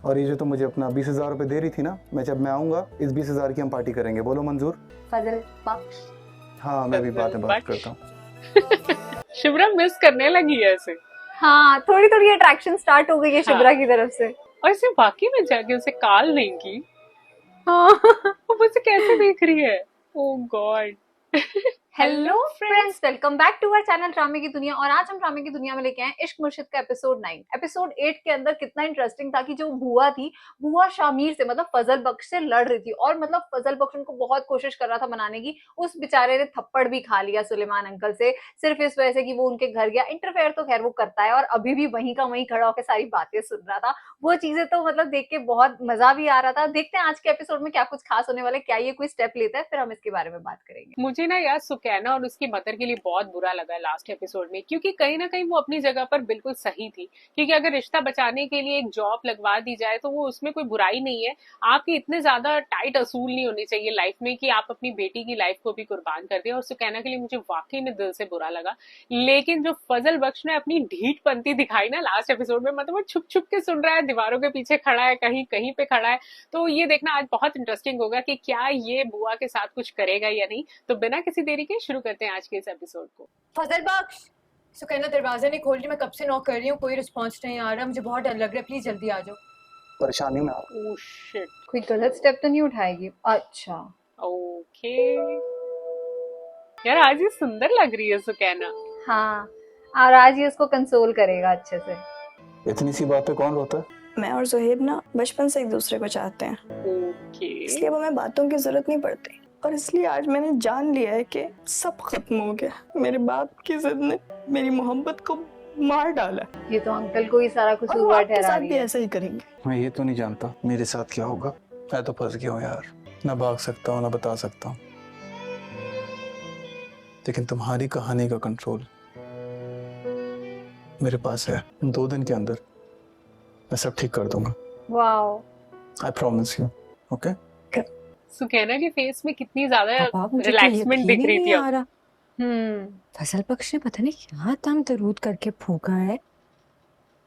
और ये जो तुम मुझे अपना 20,000 रुपये दे रही थी ना, मैं जब मैं आऊँगा इस 20,000 की हम पार्टी करेंगे। बोलो मंजूर? फजल बख्श। हाँ, मैं भी बाद में बात करता हूँ। शिवरा मिस करने लगी है ऐसे। हाँ, थोड़ी थोड़ी अट्रैक्शन स्टार्ट हो गई है हाँ। शिब्रा की तरफ से। और इसे वाकई में जाके उसे कॉल नहीं की, हाँ। वो मुझे कैसे देख रही है। Oh God. Hello friends, welcome back to our channel ड्रामे की दुनिया। और आज हम ड्रामे की दुनिया में लेके आए इश्क मुर्शिद का एपिसोड 9। एपिसोड 8 के अंदर कितना इंटरेस्टिंग था कि जो बुआ थी, बुआ शामिर से मतलब फजल बख्श से लड़ रही थी और मतलब फजल बख्श उनको बहुत कोशिश कर रहा था मनाने की। उस बेचारे ने थप्पड़ भी खा लिया सुलेमान अंकल से, सिर्फ इस वजह से कि वो उनके घर गया। इंटरफेयर तो खैर वो करता है और अभी भी वहीं का वहीं खड़ा होकर सारी बातें सुन रहा था। वो चीजें तो मतलब देख के बहुत मजा भी आ रहा था। देखते हैं आज के एपिसोड में क्या कुछ खास होने वाला है, क्या ये कोई स्टेप लेता है, फिर हम इसके बारे में बात करेंगे। मुझे ना यार सुकैना और उसकी मदर के लिए बहुत बुरा लगा लास्ट एपिसोड में, क्योंकि कहीं ना कहीं वो अपनी जगह पर बिल्कुल सही थी। क्योंकि अगर रिश्ता बचाने के लिए एक जॉब लगवा दी जाए तो वो उसमें कोई बुराई नहीं है। आपके इतने ज्यादा टाइट असूल नहीं होने चाहिए लाइफ में कि आप अपनी बेटी की लाइफ को भी कुर्बान कर दें। और सुकैना के लिए मुझे वाकई में दिल से बुरा लगा। लेकिन जो फजल बख्श ने अपनी ढीठपंती दिखाई ना लास्ट एपिसोड में, मतलब वो छुप छुप के सुन रहा है, दीवारों के पीछे खड़ा है, कहीं कहीं पे खड़ा है। तो ये देखना आज बहुत इंटरेस्टिंग होगा कि क्या ये बुआ के साथ कुछ करेगा या नहीं। तो बिना किसी देरी के शुरू करते हैं आज के इस एपिसोड को। फजल बख्श, सुकैना दरवाजा नहीं खोल रही, मैं कब से नॉक कर रही हूँ, कोई रिस्पांस नहीं आ रहा, मुझे बहुत डर लग रहा है, प्लीज जल्दी आ जाओ। परेशानी में आप। Oh shit. कोई गलत स्टेप तो नहीं उठाएगी? अच्छा, ओके यार, आज ये सुंदर लग रही है सुकैना। हाँ, और आज ये उसको कंसोल करेगा अच्छे से। इतनी सी बात पे कौन रोता है? मैं और ज़ुहैब ना बचपन से एक दूसरे को चाहते हैं, ओके इसलिए अब हमें बातों की जरूरत नहीं पड़ती। और इसलिए आज मैंने जान लिया है कि सब खत्म हो गया। मेरे बाप की जिद ने मेरी मोहब्बत को मार डाला ये तो अंकल को ही सारा और वो कसूरवार आपके ठहरा साथ रही भी है। ऐसा ही करेंगे। मैं ये तो नहीं जानता मेरे साथ क्या होगा। मैं तो फंस गया हूँ यार, ना भाग सकता हूँ ना बता सकता हूँ। लेकिन तुम्हारी कहानी का कंट्रोल मेरे पास है। 2 दिन के अंदर मैं सब ठीक कर दूंगा। Wow, I promise you. Okay? Sukaina के फेस में कितनी ज्यादा पापा, मुझे तो रिलैक्समेंट दिख यकीन रही ही थी नहीं अब। आ रहा। फजल बख्श ने पता नहीं क्या दम दरूद करके फूका है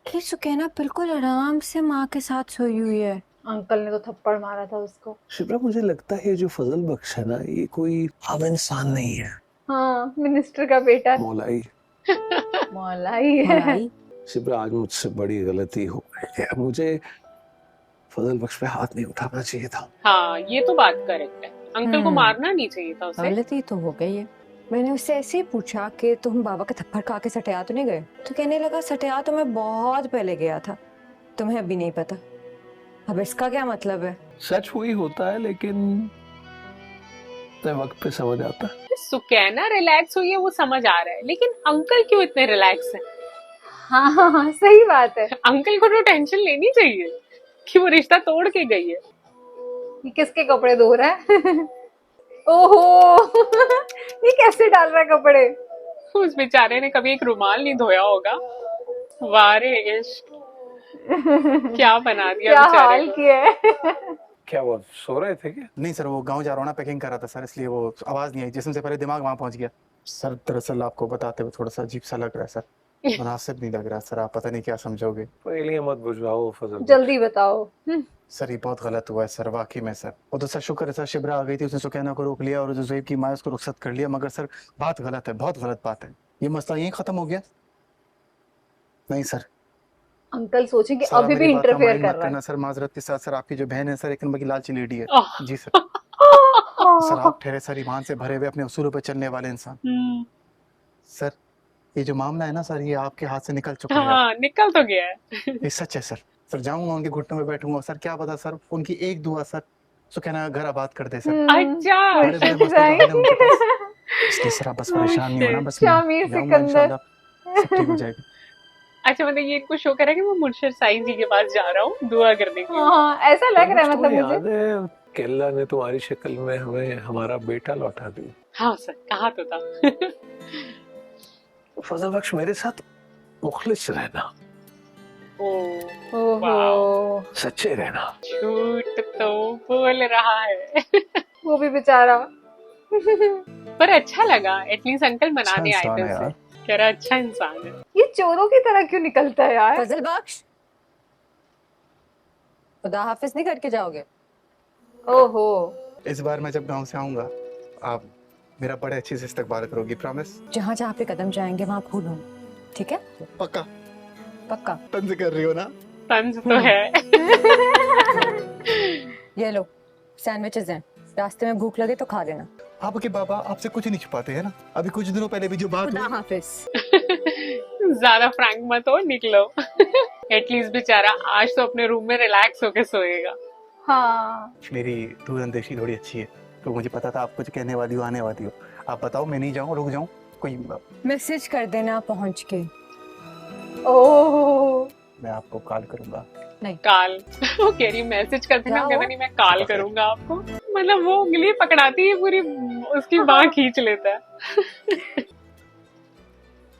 कि सुकैना बिल्कुल आराम से माँ के साथ सोई हुई है। अंकल ने तो थप्पड़ मारा था उसको। शिप्रा, मुझे लगता है जो फजल बख्श है ना, ये कोई आम इंसान नहीं है। हाँ, मिनिस्टर का बेटा मौलाई। मौला ही है। मलाई शिप्रा, आज मुझसे बड़ी गलती हो गई है। मुझे फजल बख्श पे हाथ नहीं उठाना चाहिए था। हाँ ये तो बात करेक्ट है, अंकल को मारना नहीं चाहिए था उसे। गलती तो हो गई है। मैंने उससे ऐसे ही पूछा कि तुम बाबा का थप्पड़ खा के सटिया तो नहीं गए, तो कहने लगा सटिया तो मैं बहुत पहले गया था, तुम्हें अभी नहीं पता। अब इसका क्या मतलब है? सच वही होता है, लेकिन तय वक्त पे समझ आता है। सुकैना रिलैक्स हुई है वो समझ आ रहा है, लेकिन अंकल क्यों इतने रिलैक्स है? हाँ हाँ हाँ, सही बात है। अंकल को तो टेंशन लेनी चाहिए कि वो रिश्ता तोड़ के गई है। ये किसके कपड़े धो रहा है? ओहो, ये कैसे डाल रहा है कपड़े? उस बेचारे ने कभी एक रुमाल नहीं धोया होगा। वारे इश्क, क्या बना दिया क्या बेचारे हाल को। किया है। क्या वो सो रहे थे क्या? नहीं सर, वो गांव जा रहा हूँ ना, पैकिंग कर रहा था सर, इसलिए वो आवाज नहीं आई। जिसम से पहले दिमाग वहां पहुंच गया सर। दरअसल आपको बताते हुए थोड़ा सा अजीब सा लग रहा है सर, मुनासिब नहीं लग रहा सर। आप पता नहीं क्या समझोगे। पहले मत बुझवाओ फजल बख्श। जल्दी बताओ। सर ये बहुत गलत हुआ है सर, वाकई में सर। वो तो सर शुक्र है सर, शिब्रा आ गई थी, उसने सुकैना को रोक लिया और जो ज़ुहैब की माँ है उसको रुखसत कर लिया। मगर सर बात गलत है, बहुत गलत बात है। ये मसला यहीं खत्म हो गया? नहीं सर, अंकल सोचें कि सर अभी आप भी मेरी बात का इंटरफेयर माइंड कर मत रहा है। करना सर। माजरत के साथ सर, आपकी जो बहन है सर, एक नंबर की लालची लेडी है। आह, जी सर। सर आप ठहरे सर, ईमान से भरे हुए अपने उसूलों पर चलने वाले इंसान। सर ये जो मामला है ना सर, ये आपके हाथ से निकल चुका है। हाँ निकल तो गया है। ये सच है सर। सर जाऊंगा उनके घुटनों में बैठूंगा सर, क्या पता सर उनकी एक दुआ सर सुकैना घर आबाद कर दे सर। अच्छा बड़े बड़े मसले तो हल है उनके पास। इसलिए सर आप बस परेशान नहीं होना, बस मैं शामिर जाऊंगा सिकंदर। इंशाल्लाह सब ठीक हो जाएगा। अच्छा, मतलब ये इनको शो करा कि मैं मुर्शिद साईं जी के पास जा रहा हूँ दुआ करने के लिए। हाँ, ऐसा लग रहा है मतलब तुम्हें मुझे। याद है कि अल्लाह ने तुम्हारी शक्ल में हमें हमारा बेटा लौटा दिया। हाँ सर, कहा तो था। फजल बख्श, मेरे साथ मुखलिस रहना, ओह ओहो, सच्चे रहना। झूठ तो बोल रहा है। वो भी बेचारा। पर अच्छा लगा, एटलीस्ट अंकल मनाने आए इंसान थे है उसे। यार। कह रहा अच्छा इंसान है। ये चोरों की तरह क्यों निकलता है यार? फजल बख्श, खुदा हाफिज नहीं करके जाओगे? ओहो, इस बार मैं जब गांव से आऊंगा आप मेरा बड़े अच्छे से इस्तकबाल करोगी, प्रॉमिस? जहाँ जहाँ पे कदम जाएंगे वहाँ फूल ठीक है? पक्का? पक्का। तंज कर रही हो ना? तंज तो है। ये लो सैंडविचेस हैं, रास्ते में भूख लगे तो खा लेना। आपके बाबा आपसे कुछ नहीं छुपाते हैं ना? अभी कुछ दिनों पहले भी जो बात खुदा हुई, हाफिज। ज्यादा फ्रैंक मत हो, निकलो। एटलीस्ट बेचारा आज तो अपने रूम में रिलैक्स होके सोएगा। हाँ मेरी दूरअंदेशी थोड़ी अच्छी है, तो मुझे पता था आप कुछ कहने वाली हो, आने वाली हो। आप बताओ, मैं नहीं जाऊँ, रुक जाऊँ? कोई मैसेज कर देना पहुँच के। ओह, मैं आपको कॉल करूंगा। काल। वो कह रही मैसेज करती ना, क्या कहता हुआ? नहीं मैं कॉल करूंगा आपको। मतलब वो उंगली पकड़ाती है पूरी, उसकी बाह खींच लेता है।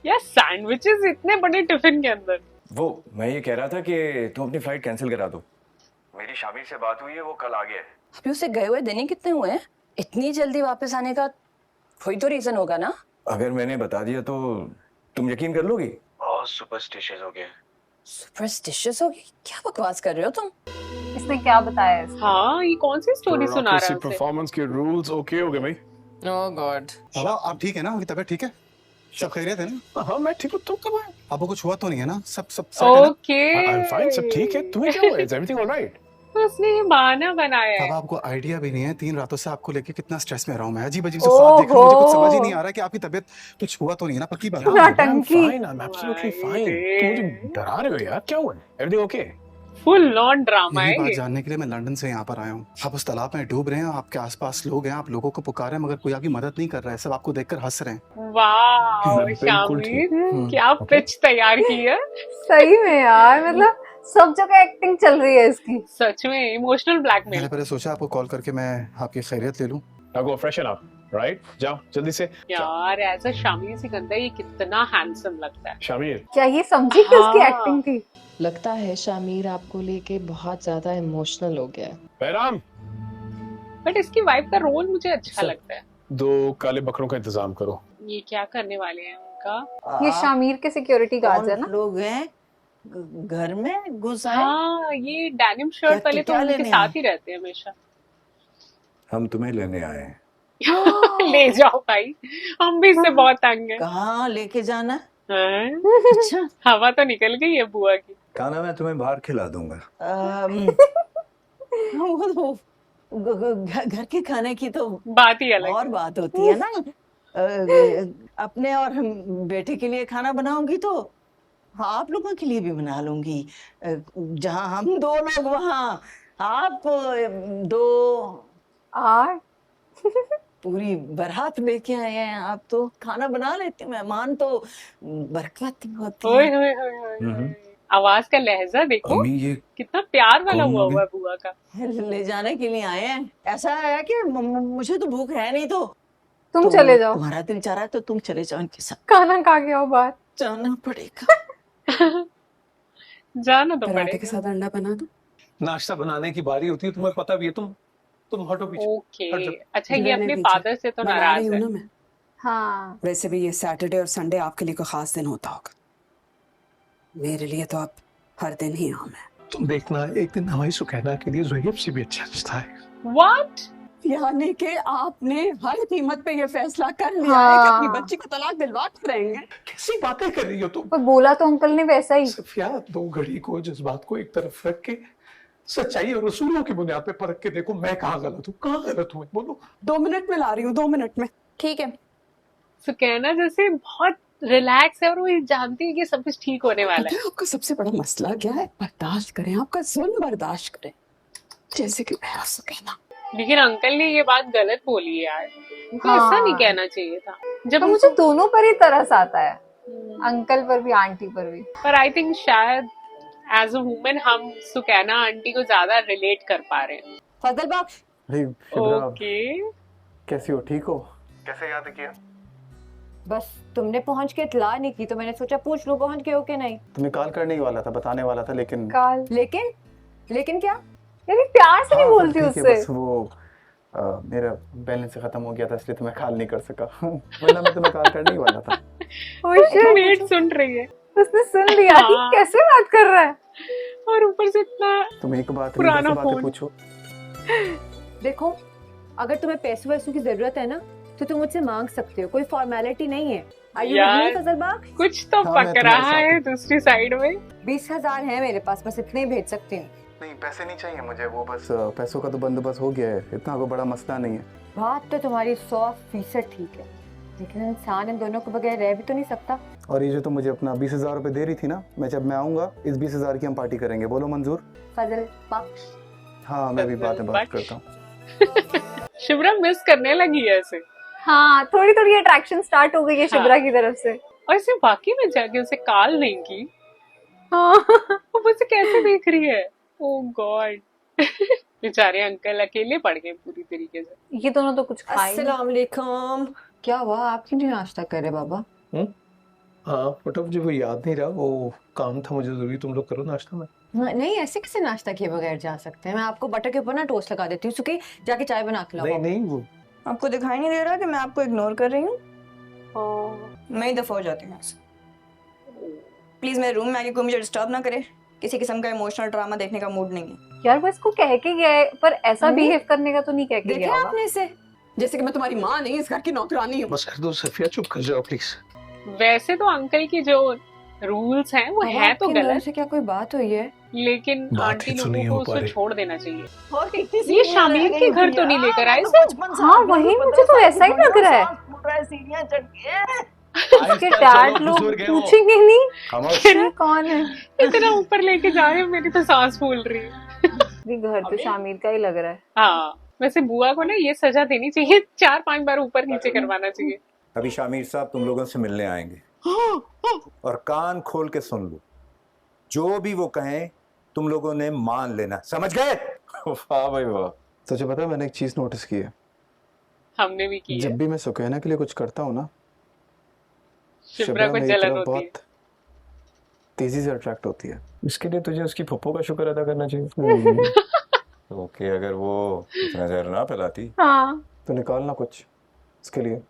यार सैंडविचेस इतने बड़े टिफिन के अंदर। वो मैं ये कह रहा था कि तुम अपनी फ्लाइट कैंसिल करा दो। मेरी शामिर से बात हुई है, वो कल आ गया है। अभी उसे गए हुए दिन ही कितने हुए हैं? इतनी जल्दी वापस आने का कोई तो रीजन होगा ना? अगर मैंने बता दिया तो तुम यकीन कर लोगी? बहुत सुपरस्टिशियस हो गया। सुपरस्टिशियस होगी? क्या बकवास कर रहे हो तुम? इसने क्या बताया इसको? हाँ, ये कौन सी स्टोरी सुना रहा है उसे? परफॉर्मेंस के रूल्स ओके हो गए भाई? ओह गॉड। बाबा आप ठीक है ना? आपकी तबीयत ठीक है? सब खैरियत है ना? हाँ मैं ठीक हूँ, तुम कब आए? आपको कुछ हुआ तो नहीं है ना? सब सब सेट है ना? ओके, आई एम फाइन, सब ठीक है। तुम्हें क्या हुआ? Is everything alright? उसने ये बहाना बनाया अब है। आपको आइडिया भी नहीं है, 3 रातों से आपको लेके कितना स्ट्रेस में रहा हूं मैं। अजीब अजीब से ख्वाब देख रहा हूं, मुझे कुछ समझ ही नहीं आ रहा कि आपकी तबीयत कुछ हुआ तो नहीं है ना? पक्की बात है? नौटंकी। I am absolutely fine. तुम मुझे डरा रहे हो यार, क्या हुआ? Everything okay? Full non drama यही है बात ये। जानने के लिए मैं लंदन से यहाँ पर आया हूँ। आप उस तालाब में डूब रहे हैं, आपके आसपास लोग हैं, आप लोगों को पुकार रहे हैं, मगर कोई आपकी मदद नहीं कर रहा है। सब आपको देखकर हंस रहे हैं। वाह बिल्कुल ठीक। शामिर, क्या पिच तैयार की है। सही में यार, मतलब सब जगह एक्टिंग चल रही है इसकी। सच में इमोशनल ब्लैकमेल। मैंने पहले सोचा आपको कॉल करके मैं आपकी खैरियत ले लूं। Now go freshen up, right? जाओ जल्दी से। यार ऐसा शामिर सिकंदर ये कितना हैंडसम लगता है। शामिर, क्या ये समझी कि उसकी हाँ। एक्टिंग थी? लगता है शामिर आपको लेके बहुत ज्यादा इमोशनल हो गया है। बैराम, बट इसकी वाइफ का रोल मुझे अच्छा सर। लगता है। 2 काले बकरों का इंतजाम करो। ये क्या करने वाले हैं उनका? ये शामिर के सिक्योरिटी गार्ड्स है ना? लोग हैं घर में घुस आए। हाँ, ये डेनिम शर्ट वाले तो क्या उनके लेने साथ आए? ही रहते हैं हमेशा। हम तुम्हें लेने आए हैं। ले जाओ भाई, हम भी इससे बहुत तंग हैं। कहाँ लेके जाना? हैं? अच्छा हवा तो निकल गई है बुआ की। खाना मैं तुम्हें बाहर खिला दूंगा। वो तो घर के खाने की तो बात ही अलग और है। बात होती है ना। अपने और बेटे के लिए खाना बनाऊंगी तो हाँ, आप लोगों के लिए भी बना लूंगी। जहाँ हम 2 लोग वहाँ आप 2 आर पूरी बारात लेके आए हैं। आप तो खाना बना लेते हैं, मेहमान तो बरकत होती ओए है। होए होए होए होए। आवाज का लहजा देखो, अम्मी ये कितना प्यार वाला कौन हुआ लोग हुआ हैं? है बुआ का। ले जाने के लिए आए हैं। ऐसा है कि मुझे तो भूख है नहीं, तो तुम चले जाओ, तुम्हारा दिल चाह रहा है तो तुम चले जाओ इनके साथ। खाना खा के आओ बाहर। जाना पड़ेगा। जाना तो पराठे के पड़ेगा। साथ अंडा बना दो। नाश्ता बनाने की बारी होती है, तुम्हें पता भी है। तुम हटो पीछे। ओके, हट जाओ। अच्छा ये रहने अपने दीजिए। फादर से तो बना नाराज रही हूँ है। ना मैं। हाँ, वैसे भी ये सैटरडे और संडे आपके लिए कोई खास दिन होता होगा, मेरे लिए तो आप हर दिन ही आम है। तुम देखना, एक दिन हमारी सुकैना के लिए ज़ुहैब से भी अच्छा रिश्ता है। व्हाट? यानी कि आपने हर कीमत पे ये फैसला कर लिया है कि अपनी हाँ। बच्ची को तलाक दिलवा के रहेंगे। कैसी बातें कर रही हो तुम? पर बोला तो अंकल ने वैसा ही। सफिया, 2 घड़ी को जज्बात को एक तरफ रख के सच्चाई और उसूलों की बुनियाद पे परख के देखो, मैं कहाँ गलत हूँ, कहाँ गलत हूँ, बोलो। 2 मिनट में ला रही हूँ, 2 मिनट में। ठीक है। सुकैना जैसे बहुत रिलैक्स है और वो ये जानती है कि सब कुछ ठीक होने वाला पता है। है आपका सबसे बड़ा मसला क्या है? बर्दाश्त करें, आपका जुल्म बर्दाश्त करें, जैसे कि मैं आपसे कहना। लेकिन अंकल ने ये बात गलत बोली है यार, उनको हाँ। ऐसा नहीं कहना चाहिए था। जब तो मुझे दोनों पर ही तरस आता है, अंकल पर भी आंटी पर भी। पर आई थिंक शायद एज अ वुमन हम सुकैना आंटी को ज्यादा रिलेट कर पा रहे हैं। फजल बख्श, अरे शिबरा, ओके, कैसी हो? ठीक हो? कैसे याद किया? बस तुमने पहुंच के इतला नहीं की तो मैंने सोचा पूछ लूं पहुंच गए हो कि नहीं। तुम्हें कॉल करने ही वाला था, बताने वाला था, लेकिन काल लेकिन क्या? यानी प्यार से नहीं हाँ, बोलती ठीक है, उससे। बस वो मेरा बैलेंस खत्म हो गया था, इसलिए तुम्हें कॉल नहीं कर सका। वरना मैं तुम्हें कॉल करने ही वाला था। Oh shit, मेट सुन रही है। उसने सुन लिया कि हाँ। कैसे बात कर रहा है। और ऊपर से इतना तुम एक बात पुराना रीटा से बातें फोन। पूछो। देखो, अगर तुम्हें पैसों वैसों की जरूरत है ना तो तुम मुझसे मांग सकते हो, कोई फॉर्मेलिटी नहीं है। यार, फजल बाग, कुछ तो हाँ, मैं पक तुम्हारे रहा साथ है हूँ। दूसरी साइड में। 20,000 है मेरे पास, बस इतने ही भेज सकती हूँ। नहीं, पैसे नहीं चाहिए मुझे, वो बस पैसों का तो बंदोबस्त हो गया है, इतना कोई बड़ा मसला नहीं है। बात तो तुम्हारी 100% ठीक है, लेकिन इंसान इन दोनों के बगैर रह भी तो नहीं सकता। और ये जो तुम मुझे अपना 20,000 रुपए दे रही थी ना, जब मैं आऊंगा इस 20,000 की हम पार्टी करेंगे, बोलो मंजूर? फजल बख्श, हाँ, मैं भी बात बख्श। करता हूँ। शिवरा मिस करने लगी है ऐसे, हाँ, थोड़ी थोड़ी अट्रैक्शन स्टार्ट हो गई है शिब्रा की तरफ से। और इसे बाकी में जाके उसे कॉल नहीं की। हाँ। वो मुझे कैसे देख रही है, ओ गॉड। बेचारे अंकल अकेले पड़ गए पूरी तरीके से। ये दोनों तो कुछ खाए नहीं। अस्सलाम वालेकुम। क्या हुआ, आप क्यों नहीं नाश्ता कर रहे बाबा? हाँ बट अब मुझे वो याद नहीं रहा, वो काम था मुझे जरूरी। तुम लोग करो नाश्ता में। नहीं, ऐसे कैसे नाश्ता किए बगैर जा सकते हैं? मैं आपको बटर के ऊपर ना टोस्ट लगा देती हूँ, सुखी जाके चाय बना के लाओ। नहीं नहीं, वो आपको दिखाई नहीं दे रहा कि मैं आपको इग्नोर कर रही हूँ? मैं ही दफा हो जाती हूँ यहाँ से। प्लीज मेरे रूम में आके कोई मुझे डिस्टर्ब ना करे, किसी किस्म का इमोशनल ड्रामा देखने का मूड नहीं है। यार वो इसको कह के गया है, पर ऐसा बिहेव करने का तो नहीं कह के देखे गया होगा। आपने इसे, जैसे कि मैं तुम्हारी माँ नहीं, इस घर की नौकरानी हूँ। बस कर दो सफिया, चुप कर जाओ प्लीज। वैसे तो अंकल की जो रूल्स हैं वो है तो आपकी नज़र गलत, से क्या कोई बात हुई है? लेकिन बात आंटी ही तो लोगों नहीं को हो उसको पा रही। छोड़ देना चाहिए। और कितनी ये सीढ़ियां शामिर रह के गई घर थी तो नहीं यार, लेकर आए तो इसे? बचपन से हाँ, आप लोग वही, 15 मुझे तो साल ऐसा ही की लग रहा है। सांस फूल रहा है सीढ़ियां चढ़ के। उसके डैड लोग पूछेंगे नहीं ये कौन है? इतना ऊपर लेके जा रहे हो, मेरी तो सांस फूल रही है। ये घर तो शामिर का ही लग रहा है। हाँ, वैसे बुआ को ना ये सजा देनी चाहिए, 4-5 बार ऊपर नीचे करवाना चाहिए। अभी शामिर साहब तुम लोगों से मिलने आएंगे और कान खोल के सुन लो, जो भी वो कहें तुम लोगों ने मान लेना, समझ गए? वाह भाई वाह। तुझे पता है मैंने एक चीज नोटिस की है, हमने भी की है। जब भी मैं सुकैना के लिए कुछ करता हूँ ना, शिप्रा को मेरी जलन तरफ होती है। बहुत तेजी से अट्रैक्ट होती है। इसके लिए तुझे उसकी पप्पो का शुक्र अदा करना चाहिए। ओके, अगर वो इतना जहर ना फैलाती हाँ, तो निकालना कुछ इसके लिए।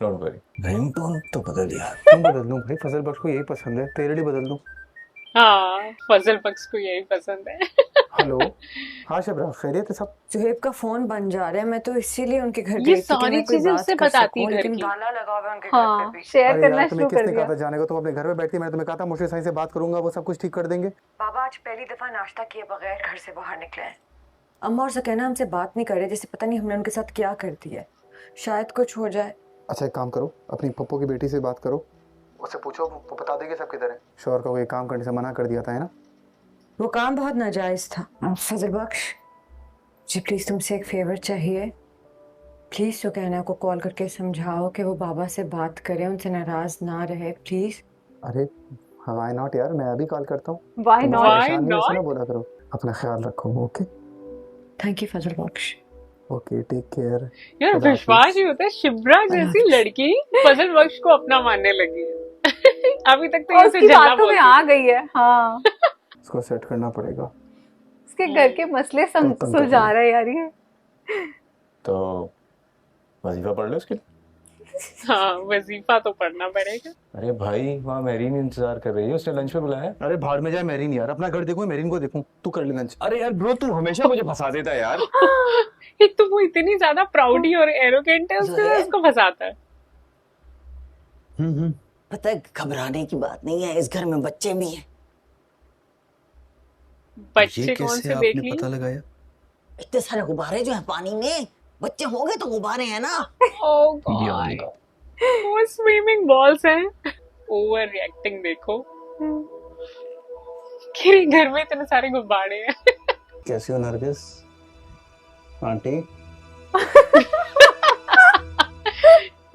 Don't worry. रिंगटोन तो बदल यार। क्यों बदल दूं भाई, फजल बख्श को यही पसंद है, तेरे लिए बदल दूं? हाँ, फजल बख्श को यही पसंद है। हेलो, हाँ शबरा, खैरियत है सब? जुहेब का फोन बन जा रहा है, मैं तो इसीलिए उनके घर ये गई थी कि सारी मैं कोई चीजें बात उससे कर बताती सकूं, घर लेकिन की। ताला लगा हुआ है उनके घर हाँ, पे भी। शेयर अरे करना यार, शुरू तुम्हें कर किसने कहा दिया। था जाने को? तुम अपने घर में बैठती, मैंने तुम्हें कहा था मुश्किल साईं से बात करूंगा, वो सब कुछ ठीक कर देंगे। बाबा आज पहली दफा नाश्ता किए बगैर घर से बाहर निकले हैं। अम्मा और सकैना हमसे बात नहीं कर रहे, जैसे पता नहीं हमने उनके साथ क्या कर दिया है। शायद कुछ हो जाए। अच्छा एक काम करो, अपनी पप्पो की बेटी से बात करो, उससे पूछो, वो बता देगी सब किधर है। शोहर को कोई काम करने से मना कर दिया था, है ना? वो काम बहुत नाजायज था। फजल बख्श जी, प्लीज तुमसे एक फेवर चाहिए। प्लीज सुकैना को कॉल करके समझाओ कि वो बाबा से बात करे, उनसे नाराज ना रहे प्लीज। अरे व्हाई नॉट यार, मैं अभी कॉल करता हूँ। Why तुम not? परेशान नहीं हो, ऐसे ना बोला करो। अपना ख्याल रखो, okay? Thank you Fazal Bakhsh. Okay, take care. यार खुदा विश्वास हाफिज। ही होता है, शिब्रा जैसी लड़की फजल बख्श को अपना मानने लगी है। अभी तक तो और ये उसकी उसे जलना बातों में बोलती आ थी। गई है। हाँ, इसको सेट करना पड़ेगा। उसके घर के मसले सुलझा रहा है यार ये। तो वजीफा पढ़ लो इसके लिए। हाँ, वजीफा तो पढ़ना पड़ेगा। अरे भाई, वहाँ मैरीन इंतजार कर रही है, उसने लंच पे बुलाया है। अरे भाड़ में जाए मेरीन यार, अपना घर देखूं मेरीन को देखूं, तू कर ले लंच। अरे यार ब्रो, तू हमेशा मुझे फंसा देता है यार। एक तो वो इतनी ज्यादा प्राउडी और एरोगेंट है, उसको फंसाता है। पता है घबराने की बात नहीं है, इस घर में बच्चे भी हैं। बच्चे कौन से देख ली? लगाया? इतने सारे गुब्बारे जो हैं पानी में, बच्चे होंगे तो गुब्बारे हैं ना। ओह गॉड, वो स्विमिंग बॉल्स हैं। ओवर रिएक्टिंग देखो। कि घर में इतने सारे गुब्बारे हैं। कैसी हो नरगिस आंटी?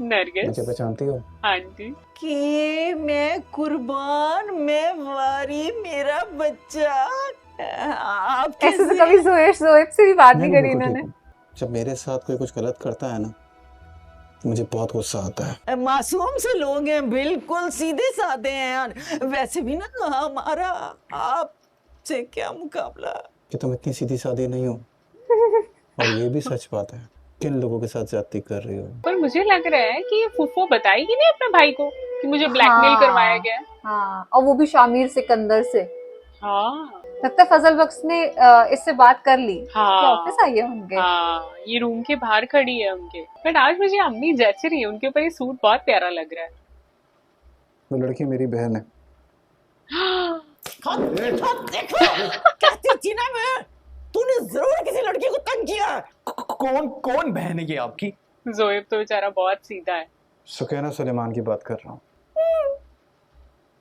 नरगिस मुझे पहचानती हो? आंटी। कि मैं कुर्बान, मैं वारी, मेरा बच्चा। आप ऐसे तो कैसे? कभी जोएब से भी बात नहीं करी बिल्कुल इन्होंने। ठीक हूँ। जब मेरे साथ कोई कुछ गलत करता है ना, तो मुझे बहुत गुस्सा आता है। मासूम से लोग हैं, बिल्कुल सीधे साधे हैं। वैसे भी ना हमारा आपसे क्या मुकाबला। कि तुम इतनी सीधी सादी नहीं हो, और ये भी सच बात है, किन लोगों के साथ ज्यादती कर रही हो। पर मुझे लग रहा है कि ये फूफो बताएगी नहीं अपने भाई को कि मुझे ब्लैकमेल हाँ। करवाया गया है। हाँ, और वो भी शामिर सिकंदर से। हाँ लगता है फजल बख्श ने इससे बात कर ली कि हाँ ऑफिस आई है उनके। हाँ, ये रूम के बाहर खड़ी है उनके। बट आज मुझे अम्मी जच रही है, उनके ऊपर ये सूट बहुत प्यारा लग रहा है। वो लड़की मेरी बहन है। देखो कहती थी ना मैं, तूने जरूर किसी लड़की को तंग किया। कौन कौन बहन है ये आपकी? जोएब तो बेचारा बहुत सीधा है। सुकैना सुलेमान की बात कर रहा हूँ।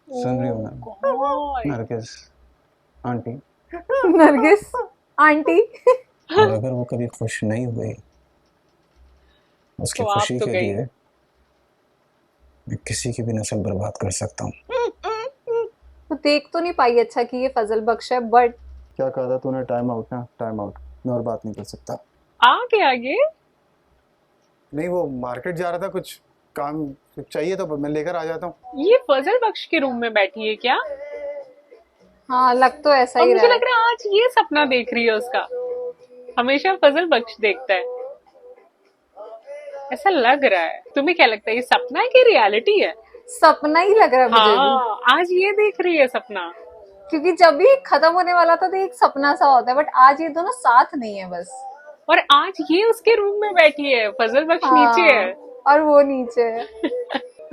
सुन रही हो ना God. Nargis aunty? Nargis aunty. और अगर वो कभी खुश नहीं हुई, उसकी तो आप खुशी तो के गई। लिए मैं किसी की भी नस्ल बर्बाद कर सकता हूँ। वो देख तो नहीं पाई अच्छा कि ये फजल बख्श है, बट क्या कहा था तूने? टाइम आउट ना, टाइम आउट। मैं और बात नहीं कर सकता। आगे आगे नहीं, वो मार्केट जा रहा था, कुछ काम चाहिए तो मैं लेकर आ जाता हूँ। ये फजल बख्श के रूम में बैठी है क्या? हाँ लग तो ऐसा और ही मुझे रहा लग रहा है आज ये सपना देख रही है उसका। हमेशा फजल बख्श देखता है, ऐसा लग रहा है। तुम्हें क्या लगता है, ये सपना है कि रियलिटी है? सपना ही लग रहा है मुझे भी, हाँ, आज ये देख रही है सपना। क्योंकि जब भी खत्म होने वाला था तो एक सपना सा होता है, बट आज ये दोनों साथ नहीं है बस। और आज ये उसके रूम में बैठी है, फजल बख्श नीचे है। हाँ, और वो नीचे है।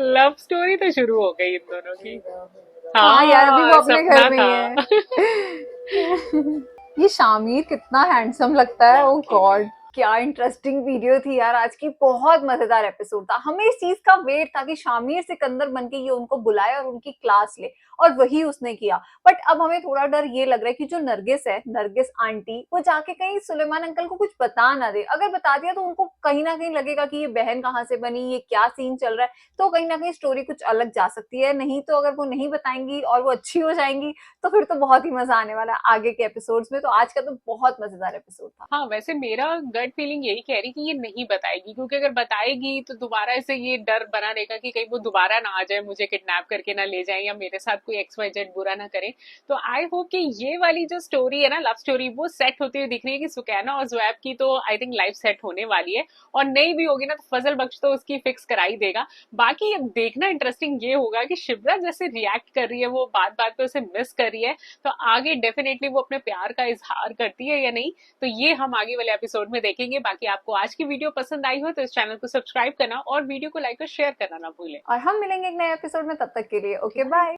लव स्टोरी तो शुरू हो गई इन दोनों की। हाँ यार, अभी वो अपने सपना घर में ही था। है। ये शामिर कितना हैंडसम लगता है, ओ गॉड। क्या इंटरेस्टिंग वीडियो थी यार आज की, बहुत मजेदार एपिसोड था। हमें इस चीज का वेट था कि शामिर सिकंदर बन के ये उनको बुलाए और उनकी क्लास ले, और वही उसने किया। बट अब हमें थोड़ा डर ये लग रहा है कि जो नरगिस है, नरगिस आंटी, वो जाके कहीं सुलेमान अंकल को कुछ बता ना दे। अगर बता दिया तो उनको कहीं ना कहीं लगेगा कि ये बहन कहाँ से बनी, ये क्या सीन चल रहा है, तो कहीं ना कहीं स्टोरी कुछ अलग जा सकती है। नहीं तो अगर वो नहीं बताएंगी और वो अच्छी हो जाएंगी तो फिर तो बहुत ही मजा आने वाला है आगे के एपिसोड्स में। तो आज का तो बहुत मजेदार एपिसोड था। हाँ, वैसे मेरा गट फीलिंग यही कह रही कि ये नहीं बताएगी, क्योंकि अगर बताएगी तो दोबारा ऐसे ये डर बना रहेगा कि कहीं वो दोबारा ना आ जाए, मुझे किडनैप करके ना ले जाए, या मेरे साथ कोई XYZ बुरा ना करे। तो आई होप कि ये वाली जो स्टोरी है ना, लव स्टोरी, वो सेट होती हुई दिख रही है कि सुकैना और ज़ुएब की तो आई थिंक लाइफ सेट होने वाली है। और नहीं भी होगी ना तो फजल बख्श तो उसकी फिक्स करा ही देगा। बाकी अब देखना इंटरेस्टिंग ये होगा कि शिब्रा जैसे रिएक्ट कर रही है, वो बात बात पे उसे मिस कर रही है, तो आगे डेफिनेटली वो अपने प्यार का इजहार करती है या नहीं, तो ये हम आगे वाले एपिसोड में देखेंगे। बाकी आपको आज की वीडियो पसंद आई हो तो इस चैनल को सब्सक्राइब करना और वीडियो को लाइक और शेयर करना ना भूलें। और हम मिलेंगे एक नए एपिसोड में, तब तक के लिए ओके बाय।